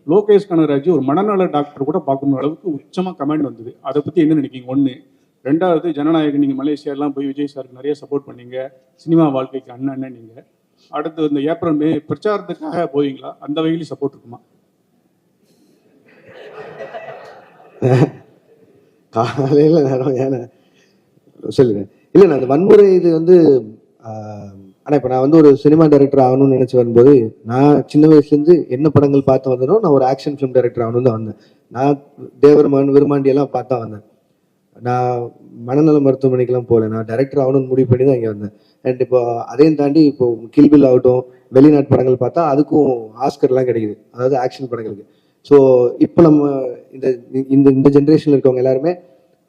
Speaker 11: லோகேஷ் கனகராஜ் ஒரு மனநல டாக்டர் கூட பார்க்கணும் அளவுக்கு உச்சமா கமெண்ட் வந்தது. அதை பத்தி என்ன நினைக்கிறீங்க? ஒண்ணு. ரெண்டாவது, ஜனநாயகன் நீங்க மலேசியா எல்லாம் போய் விஜய் சாருக்கு நிறைய சப்போர்ட் பண்ணீங்க, சினிமா வாழ்க்கைக்கு அண்ணன் நீங்க. அடுத்து இந்த ஏப்ரல் மே பிரச்சாரத்துக்காக போவீங்களா? அந்த வகையிலும் சப்போர்ட் இருக்குமா?
Speaker 1: காலையில நேரம் ஏன்னா சொல்லுங்க. இல்லைண்ணா, அந்த வன்முறை இது வந்து ஆனால் இப்போ நான் வந்து ஒரு சினிமா டைரக்டர் ஆகணும்னு நினச்சி வரும்போது, நான் சின்ன வயசுலேருந்து என்ன படங்கள் பார்த்து வந்தனோ, நான் ஒரு ஆக்ஷன் ஃபிலிம் டைரக்டர் ஆகணும்னு தான் வந்தேன். நான் தேவர்மன் விருமாண்டியெல்லாம் பார்த்தா வந்தேன். நான் மனநல மருத்துவமனைக்கெல்லாம் போகல, நான் டைரக்டர் ஆகணும்னு முடிவு பண்ணி தான் இங்கே வந்தேன். அண்ட் இப்போ அதையும் தாண்டி இப்போ கில்பில் ஆகட்டும், வெளிநாட்டு படங்கள் பார்த்தா அதுக்கும் ஆஸ்கர்லாம் கிடைக்குது, அதாவது ஆக்ஷன் படங்களுக்கு. ஸோ இப்போ நம்ம இந்த இந்த ஜென்ரேஷனில் இருக்கவங்க எல்லாருமே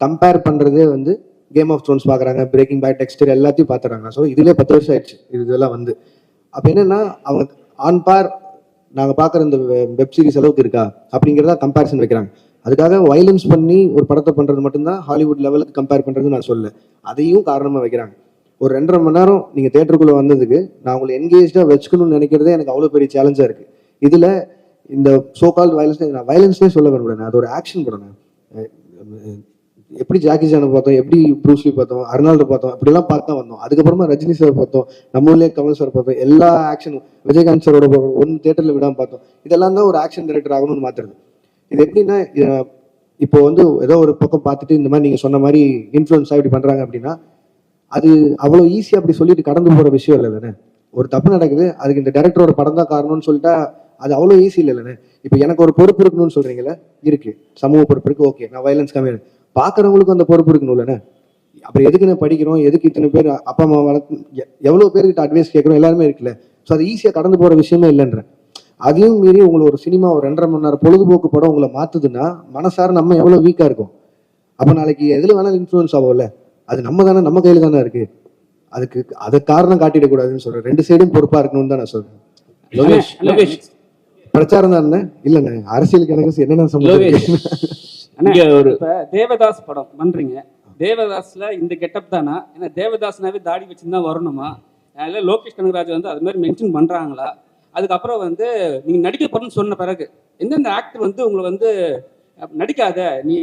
Speaker 1: கம்பேர் பண்ணுறதே வந்து கேம் ஆஃப் த்ரோன்ஸ் பார்க்குறாங்க, பிரேக்கிங் பேட், டெக்ஸ்டர் எல்லாத்தையும் பார்த்துறாங்க. ஸோ இதுலேயே 10 வருஷம் ஆயிடுச்சு இதெல்லாம் வந்து. அப்போ என்னென்னா, அவங்க ஆன் பார் நாங்கள் பார்க்குற இந்த வெப் சீரிஸ் அளவுக்கு இருக்கா அப்படிங்கிறதா கம்பேரிசன் வைக்கிறாங்க. அதுக்காக வயலன்ஸ் பண்ணி ஒரு படத்தை பண்ணுறது மட்டும்தான் ஹாலிவுட் லெவலுக்கு கம்பேர் பண்ணுறதுன்னு நான் சொல்ல, அதையும் காரணமாக வைக்கிறாங்க. ஒரு 2.5 மணி நேரம் நீங்கள் தேட்டருக்குள்ளே வந்ததுக்கு நான் உங்களை என்கேஜாக வச்சுக்கணும்னு நினைக்கிறதே எனக்கு அவ்வளோ பெரிய சேலஞ்சாக இருக்குது. இதில் இந்த சோகால் வயலன்ஸ், நான் வயலன்ஸ்லேயே சொல்ல விரும்புகிறேன், அது ஒரு ஆக்ஷன் படம். எப்படி ஜாக்கி சானை பார்த்தோம், எப்படி ப்ரூஸ்லி பார்த்தோம், அர்னால்டு பார்த்தோம், இப்படிலாம் பார்த்தா வந்தோம். அதுக்கப்புறமா ரஜினி சார் பார்த்தோம், நம்ம ஊர்லேயே கமல் சார் பார்த்தோம், எல்லா ஆக்ஷனும் விஜயகாந்த் சாரோட ஒன்று தேட்டரில் விடாமல் பார்த்தோம். இதெல்லாம் தான் ஒரு ஆக்ஷன் டைரக்டர் ஆகணும்னு மாற்றுறது. இது எப்படின்னா, இப்போ வந்து ஏதோ ஒரு பக்கம் பார்த்துட்டு இந்த மாதிரி நீங்கள் சொன்ன மாதிரி இன்ஃப்ளூயன்ஸாக இப்படி பண்ணுறாங்க அப்படின்னா, அது அவ்வளோ ஈஸியாக அப்படி சொல்லிட்டு கடந்து போகிற விஷயம் இல்லை தானே. ஒரு தப்பு நடக்குது, அதுக்கு இந்த டைரக்டரோட படம் தான் காரணம்னு சொல்லிட்டா அது அவ்வளோ ஈஸி இல்லைண்ணே. இப்போ எனக்கு ஒரு பொறுப்பு இருக்கணும்னு சொல்கிறீங்களே, இருக்கு, சமூக பொறுப்பு இருக்குது, ஓகே, நான் வயலன்ஸ் கம்மியாக, பார்க்குறவங்களுக்கும் அந்த பொறுப்பு இருக்கணும் இல்லைண்ணே. அப்புறம் எதுக்குன்னு படிக்கிறோம், எதுக்கு இத்தனை பேர் அப்பா அம்மா வளர்த்து எவ்வளோ பேர்கிட்ட அட்வைஸ் கேட்குறோம், எல்லாருமே இருக்குல்ல. ஸோ அது ஈஸியாக கடந்து போகிற விஷயமே இல்லைன்றேன். அதையும் மீறி உங்களை ஒரு சினிமா ஒரு 2.5 மணி நேரம் பொழுதுபோக்கு படம் உங்களை மாற்றுதுன்னா, மனசார நம்ம எவ்வளோ வீக்காக இருக்கும். அப்போ நாளைக்கு எதில் வேணாலும் இன்ஃப்ளூயன்ஸ் ஆகும்ல, அது நம்ம தானே, நம்ம கையில் தானே இருக்குது. அதுக்கு அதை காரணம் காட்டிடக்கூடாதுன்னு சொல்கிறேன். 2 சைடும் பொறுப்பாக இருக்கணும்னு தான் நான் சொல்கிறேன்.
Speaker 5: லோகேஷ்
Speaker 1: பிரச்சாரம் தானே இல்லைண்ணே, அரசியலுக்கு எனக்கு என்னென்ன
Speaker 12: ஒரு தேவதாஸ் படம் பண்றீங்க, தேவதாஸ்ல இந்த கெட்டப் தானா? ஏன்னா தேவதாஸ்னாவே தாடி வச்சுருந்தா வரணுமா? அதனால லோகேஷ் கனகராஜ் வந்து அது மாதிரி மென்ஷன் பண்றாங்களா? அதுக்கப்புறம் வந்து நீங்க நடிக்க போறேன்னு சொன்ன பிறகு எந்தெந்த ஆக்டர் வந்து உங்களை வந்து நடிக்காத, நீ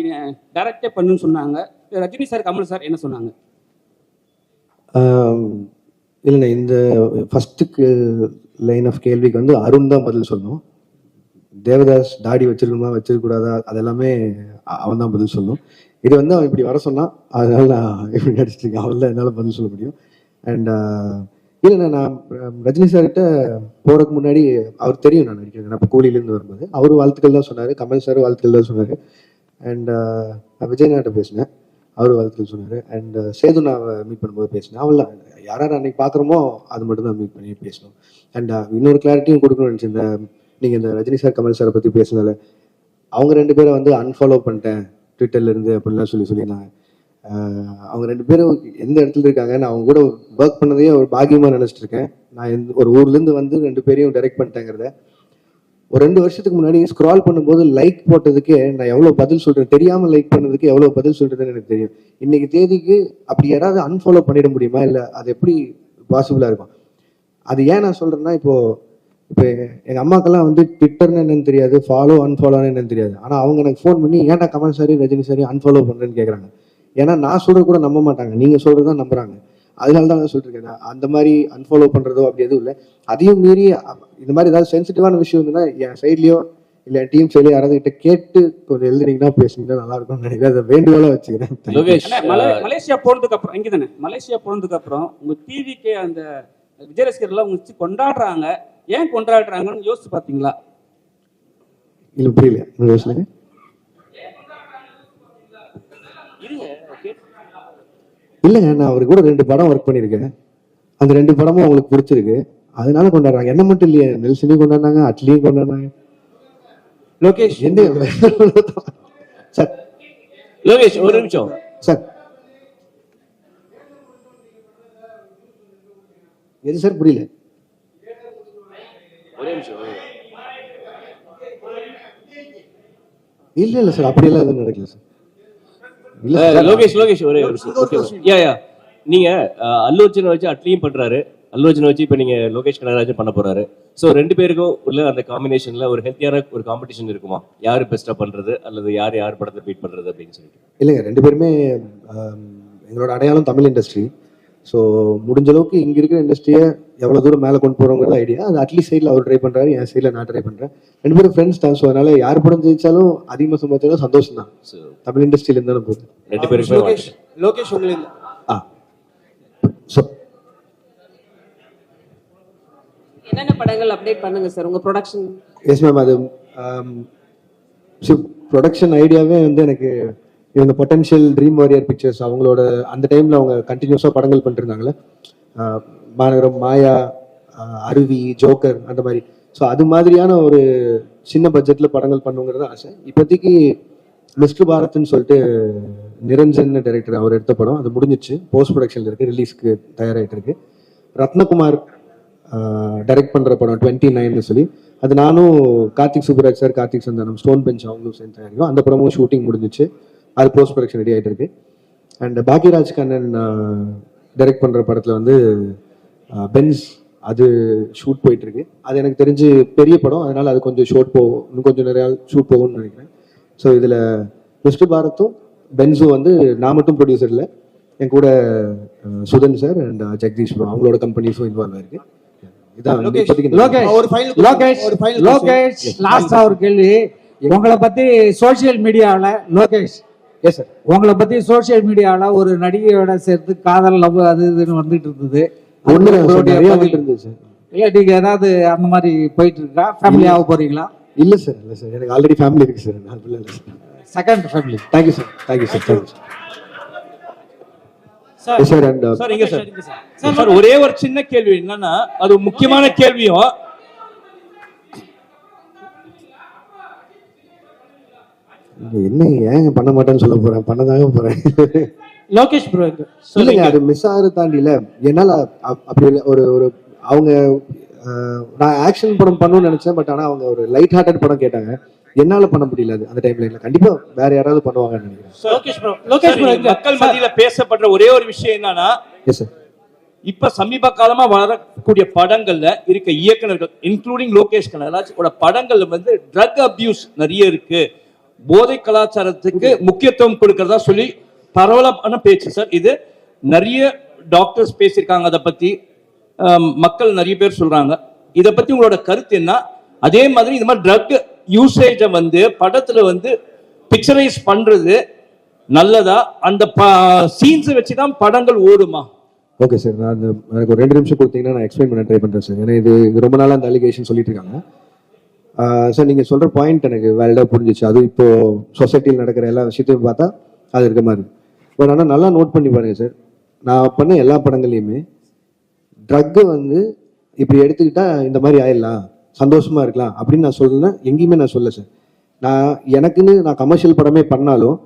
Speaker 12: டைரக்டே பண்ணுன்னு சொன்னாங்க? ரஜினி சார், கமல் சார் என்ன சொன்னாங்க?
Speaker 1: இல்லைண்ணே, இந்த ஃபர்ஸ்ட்டுக்கு லைன் ஆஃப் கேள்விக்கு வந்து அருண் தான் பதில் சொல்லணும். தேவதாஸ் தாடி வச்சிருக்கணுமா வச்சிருக்கூடாதா அதெல்லாமே அவன் தான் பதில் சொல்லணும். இது வந்து அவன் இப்படி வர சொன்னான், அதனால நான் இப்படி நடிச்சிட்டு இருக்கேன், அவள் தான் என்னால் பதில் சொல்ல முடியும். அண்ட் இல்லைண்ணா, நான் ரஜினி சார்கிட்ட போகிறதுக்கு முன்னாடி அவர் தெரியும் நான் நடிக்கிறேன். நான் இப்போ கூலியிலேருந்து வரும்போது அவர் வாழ்த்துக்கள் தான் சொன்னார், கமல் சார் வாழ்த்துக்கள் தான் சொன்னார். அண்ட் நான் விஜயநாட்ட பேசினேன், அவர் வாழ்த்துக்கள் சொன்னார். அண்ட் சேது நான் மீட் பண்ணும்போது பேசினேன். அவள் யாரார் அன்னைக்கு பார்க்குறோமோ அது மட்டும் தான் மீட் பண்ணி பேசணும். அண்ட் இன்னொரு கிளாரிட்டியும் கொடுக்கணும்னு நினச்சிருந்தேன். நீங்கள் இந்த ரஜினி சார் கமல் சாரை பற்றி பேசினால அவங்க 2 பேரை வந்து அன்ஃபாலோ பண்ணிட்டேன் ட்விட்டர்லேருந்து அப்படின்லாம் சொல்லியிருந்தாங்க. அவங்க 2 பேரும் எந்த இடத்துல இருக்காங்க, நான் அவங்க கூட ஒர்க் பண்ணதே ஒரு பாக்கியமாக நினச்சிட்டு இருக்கேன். நான் ஒரு ஊர்லேருந்து வந்து 2 பேரையும் டைரக்ட் பண்ணிட்டேங்கிறத. ஒரு 2 வருஷத்துக்கு முன்னாடி ஸ்க்ரால் பண்ணும்போது லைக் போட்டதுக்கே நான் எவ்வளோ பதில் சொல்கிறேன், தெரியாமல் லைக் பண்ணதுக்கு எவ்வளோ பதில் சொல்கிறதுன்னு எனக்கு தெரியும். இன்னைக்கு தேதிக்கு அப்படி யாராவது அன்ஃபாலோ பண்ணிட முடியுமா, இல்லை அது எப்படி பாசிபிளாக இருக்கும்? அது ஏன் நான் சொல்கிறேன்னா, இப்போ எங்கள் அம்மாக்கெல்லாம் வந்து ட்விட்டர்னு என்னன்னு தெரியாது, ஃபாலோ அன்ஃபாலோன்னு என்னன்னு தெரியாது. ஆனால் அவங்க எனக்கு ஃபோன் பண்ணி ஏன்டா Kamal sorry Rajini sorry unfollow பண்ணுறேன்னு கேட்குறாங்க. ஏன்னா நான் சொல்கிறது கூட நம்ப மாட்டாங்க, நீங்கள் சொல்கிறது தான் நம்புறாங்க. அதனால தான் நான் சொல்லிருக்கேன். அந்த மாதிரி அன்ஃபாலோ பண்ணுறதோ அப்படி எதுவும் இல்லை. அதையும் மீறி இந்த மாதிரி ஏதாவது சென்சிட்டிவான விஷயம் இருந்ததுன்னா என் சைட்லேயோ இல்லை என் டீம் சைட்லேயோ யாராவது கிட்ட கேட்டு கொஞ்சம் எழுதுனீங்கன்னா பேசுனீங்கன்னா நல்லா இருக்கும்னு நினைக்கிறேன். அதை வேண்டுகோளாக வச்சுக்கிறேன்.
Speaker 12: மலேசியா போனதுக்கு அப்புறம் இங்கே தானே மலேசியா போனதுக்கு அப்புறம் உங்க டிவிக்கு அந்த விஜய் ரசிகர்லாம் உங்க வச்சு கொண்டாடுறாங்க. ஏன் கொண்டாடுறாங்கன்னு யோசிச்சு பார்த்தீங்களா?
Speaker 1: இல்லை புரியல, யோசிச்சுங்க. இல்லைங்க, நான் அவரு கூட 2 படம் ஒர்க் பண்ணியிருக்கேன். அந்த 2 படமும் அவங்களுக்கு பிடிச்சிருக்கு, அதனால கொண்டாடுறாங்க. என்ன மட்டும் இல்லையே, நெல்சனையும் கொண்டாடினாங்க, அட்லியும் கொண்டாடினாங்க.
Speaker 5: லோகேஷ்
Speaker 1: என்ன சார்?
Speaker 5: லோகேஷ் ஒரு நிமிஷம்
Speaker 1: சார். எது சார்? புரியல.
Speaker 5: ஒரே நிமிஷம்.
Speaker 1: இல்ல சார், அப்படியெல்லாம் எதுவும் நடக்கல சார்.
Speaker 5: லோகேஷ் ஒரே யா நீங்க அல்லு அர்ஜுனை வச்சு அட்லியும் பண்றாரு, அல்லு அர்ஜுனை வச்சு இப்ப நீங்க லோகேஷ் கனகராஜன் பண்ண போறாரு. ஸோ 2 பேருக்கும் உள்ள அந்த காம்பினேஷன்ல ஒரு ஹெல்த்தியான ஒரு காம்படிஷன் இருக்குமா? யாரு பெஸ்டா பண்றது அல்லது யார் படத்தை பீட் பண்றது அப்படின்னு சொல்லிட்டு?
Speaker 1: இல்லைங்க, 2 பேருமே எங்களோட அடையாளம் தமிழ் இண்டஸ்ட்ரி. ஸோ முடிஞ்ச அளவுக்கு இங்கே இருக்கிற இண்டஸ்ட்ரியை எவ்வளோ தூரம் மேலே கொண்டு போகிறோங்கிறது ஐடியா. அது அட்லீஸ்ட் சைடில் அவர் ட்ரை பண்ணுறாரு, என் சைடில் நான் ட்ரை பண்ணுறேன். 2 பேரும் ஃப்ரெண்ட்ஸ் தான். ஸோ அதனால யார் படம் ஜெயிச்சாலும் அதிகமாக சம்பாதிச்சாலும் சந்தோஷம் தான். தமிழ் இண்டஸ்ட்ரியிலேருந்து தானே போகுது.
Speaker 5: 2 பேருமே.
Speaker 7: லோகேஷ் உங்களுக்கு
Speaker 1: ஸோ
Speaker 2: என்னென்ன படங்கள் அப்டேட் பண்ணுங்க சார் உங்க ப்ரொடக்ஷன்?
Speaker 1: Yes ma'am. அது ப்ரொடக்ஷன் ஐடியாவே வந்து எனக்கு இவங்க பொட்டன்ஷியல் ட்ரீம் வாரியர் பிக்சர்ஸ் அவங்களோட அந்த டைமில் அவங்க கண்டினியூஸாக படங்கள் பண்ணிருந்தாங்களே, மாநகரம், மாயா, அருவி, ஜோக்கர் அந்த மாதிரி. ஸோ அது மாதிரியான ஒரு சின்ன பட்ஜெட்டில் படங்கள் பண்ணுங்கிறது ஆசை. இப்போதைக்கு மிஸ்டர் பாரத்னு சொல்லிட்டு நிரஞ்சன் டைரக்டர் அவர் எடுத்த படம், அது முடிஞ்சிச்சு, போஸ்ட் ப்ரொடக்ஷனில் இருக்குது, ரிலீஸ்க்கு தயாராகிட்டு இருக்கு. ரத்னகுமார் டைரக்ட் பண்ணுற படம் 29 சொல்லி, அது நானும் Karthik Subbaraj sir, Karthik Santhanam, Stone Bench அவங்களும் சேர்ந்து தயாரிக்கும். அந்த படமும் ஷூட்டிங் முடிஞ்சிச்சு, அது போஸ்ட் ப்ரொடக்ஷன் ரெடி ஆகிட்டு இருக்கு. அண்ட் பாக்யராஜ் கண்ணன் டைரக்ட் பண்ணுற படத்தில் வந்து பென்ஸ், அது ஷூட் போயிட்டு இருக்கு. அது எனக்கு தெரிஞ்சு பெரிய படம், அதனால அது கொஞ்சம் ஷூட் போகும், இன்னும் கொஞ்சம் நிறையா ஷூட் போகும்னு நினைக்கிறேன். ஸோ இதில் மிஸ்டர் பாரத்தும் பென்ஸும் வந்து நான் மட்டும் ப்ரொடியூசர் இல்லை, என் கூட Sudhan sir and Jagadish bro அவங்களோட கம்பெனிஸும் இன்வால்வ் ஆயிருக்கு. இதான்
Speaker 13: லோகேஷ் லாஸ்டா ஒரு கேள்வி. உங்களை பத்தி சோசியல் மீடியாவில் லோகேஷ்,
Speaker 1: எஸ் சார்,
Speaker 13: உங்களை பத்தி சோசியல் மீடியாவில் ஒரு நடிகையோட சேர்த்து காதல் லவ் அது இதுன்னு வந்துட்டு இருந்தது. இல்ல நீங்க ஏதாவது அந்த மாதிரி போயிட்டு இருக்கா? ஃபேமிலியாக போறீங்களா?
Speaker 1: இல்ல சார், இல்ல சார், எனக்கு ஆல்ரெடி ஃபேமிலி இருக்கு சார். நான் இல்ல sir,
Speaker 13: second family.
Speaker 1: Thank you sir, thank you sir, thank you
Speaker 8: sir. ஒரே ஒரு சின்ன கேள்வி என்னன்னா, அது முக்கியமான கேள்வியும்,
Speaker 1: என்ன ஏங்க பண்ண மாட்டேன்னு சொல்ல போறேன், பண்ணதாங்க போறேன்.
Speaker 13: லோகேஷ் ப்ரோ
Speaker 1: இல்லைங்க, அது மிஸ் ஆகுறது தாண்டி இல்ல, என்னால அப்படி ஒரு ஒரு அவங்க நான் ஆக்ஷன் படம் பண்ணணும்னு நினைச்சேன். பட் ஆனா அவங்க ஒரு லைட் ஹார்ட்டட் படம் கேட்டாங்க, என்னால பண்ண முடியல. அது அந்த டைம்ல இல்லை, கண்டிப்பா வேற யாராவது பண்ணுவாங்கன்னு நினைக்கிறேன்.
Speaker 8: மக்கள் மத்தியில பேசப்படுற ஒரே ஒரு விஷயம் என்னன்னா, இப்ப சமீப காலமா வரக்கூடிய படங்கள்ல இருக்க இயக்குனர்கள் இன்க்ளூடிங் லோகேஷ் கனகராஜ் படங்கள்ல வந்து ட்ரக் அபியூஸ் நிறைய இருக்கு, போதை கலாச்சாரத்துக்கு முக்கியத்துவம் கொடுக்கறதா சொல்லி பரவலான பேச்சு சார். இது நிறைய டாக்டர்ஸ் பேசியிருக்காங்க, அதை பத்தி மக்கள் நிறைய பேர் சொல்றாங்க. இதை பத்தி உங்களோட கருத்து என்ன? அதே மாதிரி இந்த மாதிரி ட்ரக் யூசேஜை வந்து படத்துல வந்து பிக்சரைஸ் பண்றது நல்லதா? அந்த சீன்ஸை வச்சுதான் படங்கள் ஓடுமா?
Speaker 1: ஓகே சார், நான் எனக்கு ஒரு 2 நிமிஷம் கொடுத்தீங்கன்னா நான் எக்ஸ்பிளைன் பண்ண ட்ரை பண்றேன் சார். ஏன்னா இது ரொம்ப நாளா அந்த அலிகேஷன் சொல்லிட்டு இருக்காங்க சார். நீங்க சொல்ற பாயிண்ட் எனக்கு வேலிடா புரிஞ்சிச்சு. அது இப்போ சொசைட்டியில் நடக்கிற எல்லா விஷயத்தையும் பார்த்தா அது இருக்க மாதிரி. பட் ஆனால் நல்லா நோட் பண்ணி பாருங்க சார், நான் பண்ண எல்லா படங்கள்லையுமே ட்ரக்கு வந்து இப்படி எடுத்துக்கிட்டா இந்த மாதிரி ஆயிடலாம், சந்தோஷமா இருக்கலாம் அப்படின்னு நான் சொல்றேன். எங்கேயுமே நான் சொல்ல சார். நான் எனக்குன்னு நான் கமர்ஷியல் படமே பண்ணாலும்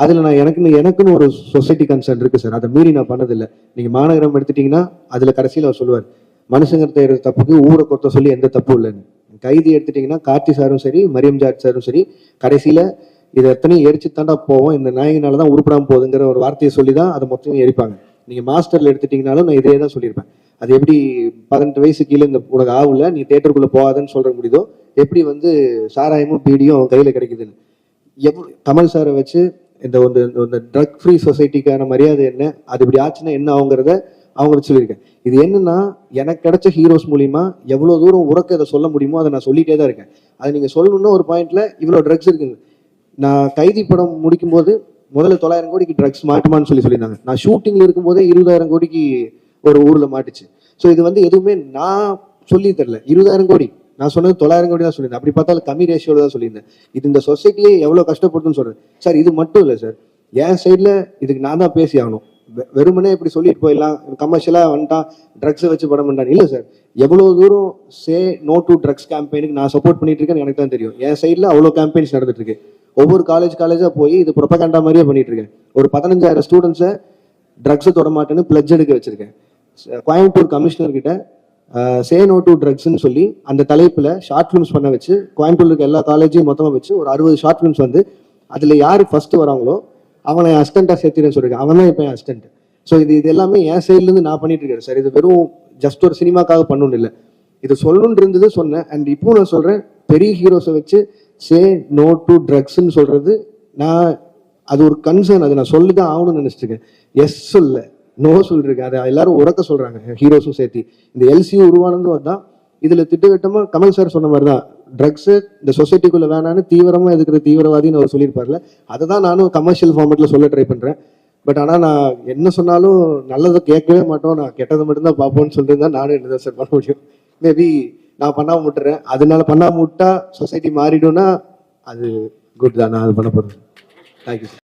Speaker 1: அதில் நான் எனக்குன்னு ஒரு சொசைட்டி கன்சர்ன் இருக்கு சார், அதை மீறி நான் பண்ணதில்லை. நீங்கள் மாநகரம் எடுத்துட்டீங்கன்னா அதில் கடைசியில் அவர் சொல்லுவார், மனுஷங்க செய்கிற தப்புக்கு ஊரை கொத்த சொல்லி எந்த தப்பும் இல்லைன்னு. கைதி எடுத்துட்டீங்கன்னா கார்த்தி சாரும் சரி, மரியம் ஜாட் சாரும் சரி, கடைசியில் இதை எத்தனையும் எரிச்சு தாண்டா போவோம், இந்த நாயகனால தான் உருப்படாமல் போகுதுங்கிற ஒரு வார்த்தையை சொல்லி தான் அதை மொத்தம் எரிப்பாங்க. நீங்கள் மாஸ்டரில் எடுத்துட்டீங்கனாலும் நான் இதே தான் சொல்லியிருப்பேன். அது எப்படி 18 வயசு கீழே இந்த உனக்கு ஆகல நீ தேட்டருக்குள்ளே போகாதன்னு சொல்ற முடியுதோ, எப்படி வந்து சாராயமும் பீடியும் அவன் கையில் கிடைக்குதுன்னு. கமல் சாரை வச்சு இந்த ட்ரக் ஃப்ரீ சொசைட்டிக்கான மரியாதை என்ன, அது இப்படி ஆச்சுன்னா என்ன ஆகுங்கிறத அவங்களுக்கு சொல்லியிருக்கேன். இது என்னன்னா, எனக்கு கிடைச்ச ஹீரோஸ் மூலியமா எவ்வளவு தூரம் உறக்க இதை சொல்ல முடியுமோ அதை நான் சொல்லிட்டே தான் இருக்கேன். அதை நீங்க சொல்லணும்னா ஒரு பாயிண்ட்ல இவ்வளோ ட்ரக்ஸ் இருக்குங்க. நான் கைதி படம் முடிக்கும் போது முதல்ல 900 கோடிக்கு ட்ரக்ஸ் மாட்டுமான்னு சொல்லியிருந்தாங்க. நான் ஷூட்டிங்ல இருக்கும்போதே 20,000 கோடிக்கு ஒரு ஊர்ல மாட்டுச்சு. ஸோ இது வந்து எதுவுமே நான் சொல்லி தரல. 20,000 கோடி நான் சொன்னது 900 கோடி தான் சொல்லியிருந்தேன். அப்படி பார்த்தாலும் கம்மி ரேஷியோட தான் சொல்லியிருந்தேன். இது இந்த சொசைட்டியே எவ்வளோ கஷ்டப்படுதுன்னு சொல்றேன் சார். இது மட்டும் இல்லை சார், என் சைடில் இதுக்கு நான் தான் பேசி ஆகணும். வெறுமனே இப்படி சொல்லிட்டு போயிடலாம், கமர்ஷியலாக வந்துட்டான் ட்ரக்ஸை வச்சு படம் பண்ணான் இல்லை சார். எவ்வளோ தூரம் சே நோ டு ட்ரக்ஸ் கேம்பெயினுக்கு நான் சப்போர்ட் பண்ணிட்டு இருக்கேன்னு எனக்கு தான் தெரியும். என் சைடில் அவ்வளோ கேம்பெயின்ஸ் நடந்துட்டு இருக்கு. ஒவ்வொரு காலேஜாக போய் இது ப்ரொபகண்டா மாதிரியே பண்ணிட்டு இருக்கேன். ஒரு 15,000 ஸ்டூடெண்ட்ஸை ட்ரக்ஸை தொட மாட்டேன்னு பிளட்ஜ் எடுக்க வச்சிருக்கேன். கோயம்புத்தூர் கமிஷனர் கிட்ட சே நோ டு ட்ரக்ஸ்ன்னு சொல்லி அந்த தலைப்பில் ஷார்ட் ஃபிலிம்ஸ் பண்ண வச்சு கோயம்புத்தூர் இருக்க எல்லா காலேஜையும் மொத்தமாக வச்சு ஒரு 60 ஷார்ட் ஃபிலிம்ஸ் வந்து அதில் யார் ஃபர்ஸ்ட் வராங்களோ அவனை அசிஸ்டண்டாக சேர்த்துறேன்னு சொல்லியிருக்கேன். அவன் தான் இப்போ என் அசிஸ்டன்ட். ஸோ இது எல்லாமே என் சைட்லேருந்து நான் பண்ணிட்டு இருக்கேன் சார். இது வெறும் ஜஸ்ட் ஒரு சினிமாக்காக பண்ணணும் இல்லை, இது சொல்லணும்னு இருந்தது சொன்னேன். அண்ட் இப்போ நான் சொல்கிறேன், பெரிய ஹீரோஸை வச்சு சே நோ டு ட்ரக்ஸ்ன்னு சொல்கிறது நான் அது ஒரு கன்சர்ன், அது நான் சொல்லி தான் ஆகணும்னு நினச்சிருக்கேன். எஸ் சொல்ல நோ சொல்லிருக்கேன். அதை எல்லாரும் உறக்க சொல்கிறாங்க, ஹீரோஸும் சேர்த்து. இந்த எல்சியூ உருவானது தான் இதில் திட்டவட்டமாக கமல் சார் சொன்ன மாதிரி தான் ட்ரக்ஸு இந்த சொசைட்டிக்குள்ளே வேணான்னு தீவிரமாக எதுக்குற தீவிரவாதின்னு அவர் சொல்லியிருப்பார்ல, அதை தான் நானும் கமர்ஷியல் ஃபார்மேட்டில் சொல்ல ட்ரை பண்ணுறேன். பட் ஆனால் நான் என்ன சொன்னாலும் நல்லதை கேட்கவே மாட்டோம், நான் கெட்டதை மட்டும்தான் பார்ப்போம்னு சொல்லிட்டு தான் நானும் என்ன தான் சார் பண்ண முடியும். மேபி நான் பண்ணாமல் விட்டுறேன், அதனால பண்ணாமல் விட்டா சொசைட்டி மாறிடும்னா அது குட் தான், நான் அது பண்ண போகிறேன். Thank you sir.